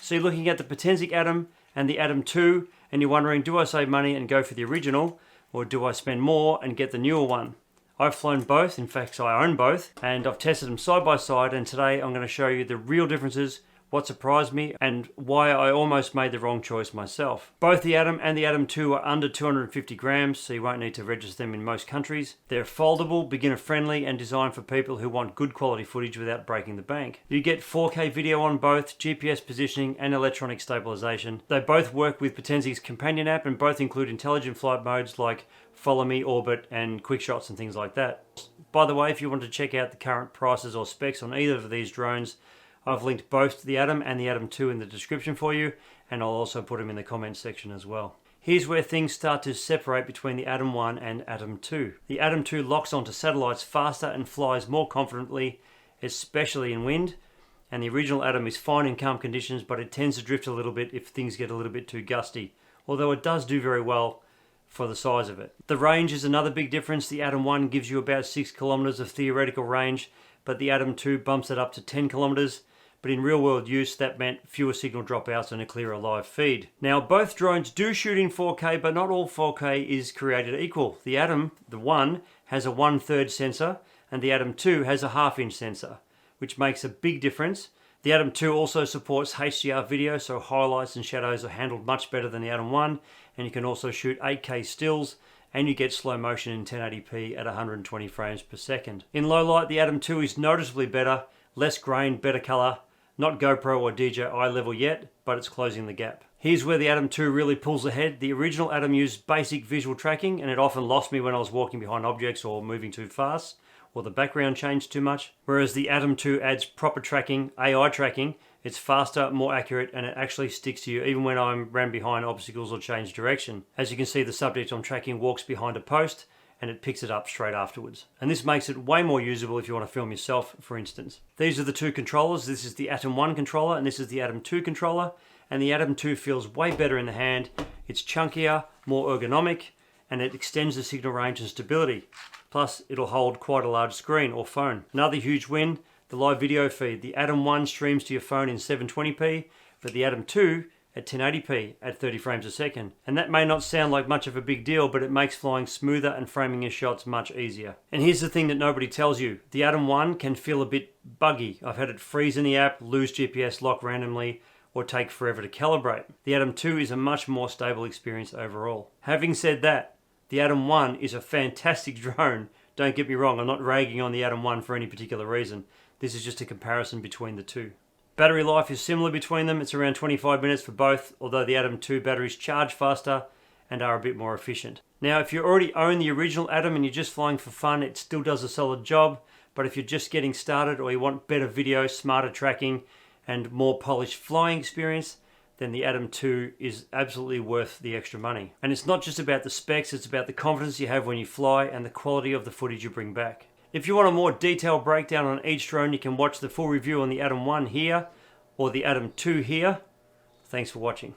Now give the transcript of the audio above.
So you're looking at the Potensic Atom and the Atom 2, and you're wondering, do I save money and go for the original, or do I spend more and get the newer one? I've flown both, in fact I own both, and I've tested them side by side, and today I'm going to show you the real differences, what surprised me, and why I almost made the wrong choice myself. Both the Atom and the Atom 2 are under 250 grams, so you won't need to register them in most countries. They're foldable, beginner friendly, and designed for people who want good quality footage without breaking the bank. You get 4K video on both, GPS positioning, and electronic stabilization. They both work with Potensic's companion app, and both include intelligent flight modes like Follow Me, Orbit, and Quick Shots and things like that. By the way, if you want to check out the current prices or specs on either of these drones, I've linked both the Atom and the Atom 2 in the description for you, and I'll also put them in the comments section as well. Here's where things start to separate between the Atom 1 and Atom 2. The Atom 2 locks onto satellites faster and flies more confidently, especially in wind, and the original Atom is fine in calm conditions, but it tends to drift a little bit if things get a little bit too gusty, although it does do very well for the size of it. The range is another big difference. The Atom 1 gives you about 6 kilometers of theoretical range, but the Atom 2 bumps it up to 10 kilometers. But in real world use, that meant fewer signal dropouts and a clearer live feed. Now, both drones do shoot in 4K, but not all 4K is created equal. The Atom, the 1, has a 1/3 sensor, and the Atom 2 has a 1/2-inch sensor, which makes a big difference. The Atom 2 also supports HDR video, so highlights and shadows are handled much better than the Atom 1, and you can also shoot 8K stills, and you get slow motion in 1080p at 120 frames per second. In low light, the Atom 2 is noticeably better, less grain, better color. Not GoPro or DJI level yet, but it's closing the gap. Here's where the Atom 2 really pulls ahead. The original Atom used basic visual tracking, and it often lost me when I was walking behind objects or moving too fast, or the background changed too much. Whereas the Atom 2 adds proper tracking, AI tracking. It's faster, more accurate, and it actually sticks to you even when I ran behind obstacles or changed direction. As you can see, the subject I'm tracking walks behind a post, and it picks it up straight afterwards. And this makes it way more usable if you want to film yourself, for instance. These are the two controllers. This is the Atom 1 controller, and this is the Atom 2 controller. And the Atom 2 feels way better in the hand. It's chunkier, more ergonomic, and it extends the signal range and stability. Plus, it'll hold quite a large screen or phone. Another huge win, the live video feed. The Atom 1 streams to your phone in 720p, but the Atom 2 at 1080p at 30 frames a second. And that may not sound like much of a big deal, but it makes flying smoother and framing your shots much easier. And here's the thing that nobody tells you. The Atom 1 can feel a bit buggy. I've had it freeze in the app, lose GPS lock randomly, or take forever to calibrate. The Atom 2 is a much more stable experience overall. Having said that, the Atom 1 is a fantastic drone. Don't get me wrong, I'm not ragging on the Atom 1 for any particular reason. This is just a comparison between the two. Battery life is similar between them. It's around 25 minutes for both, although the Atom 2 batteries charge faster and are a bit more efficient. Now, if you already own the original Atom and you're just flying for fun, it still does a solid job. But if you're just getting started or you want better video, smarter tracking, and more polished flying experience, then the Atom 2 is absolutely worth the extra money. And it's not just about the specs, it's about the confidence you have when you fly and the quality of the footage you bring back. If you want a more detailed breakdown on each drone, you can watch the full review on the Atom 1 here, or the Atom 2 here. Thanks for watching.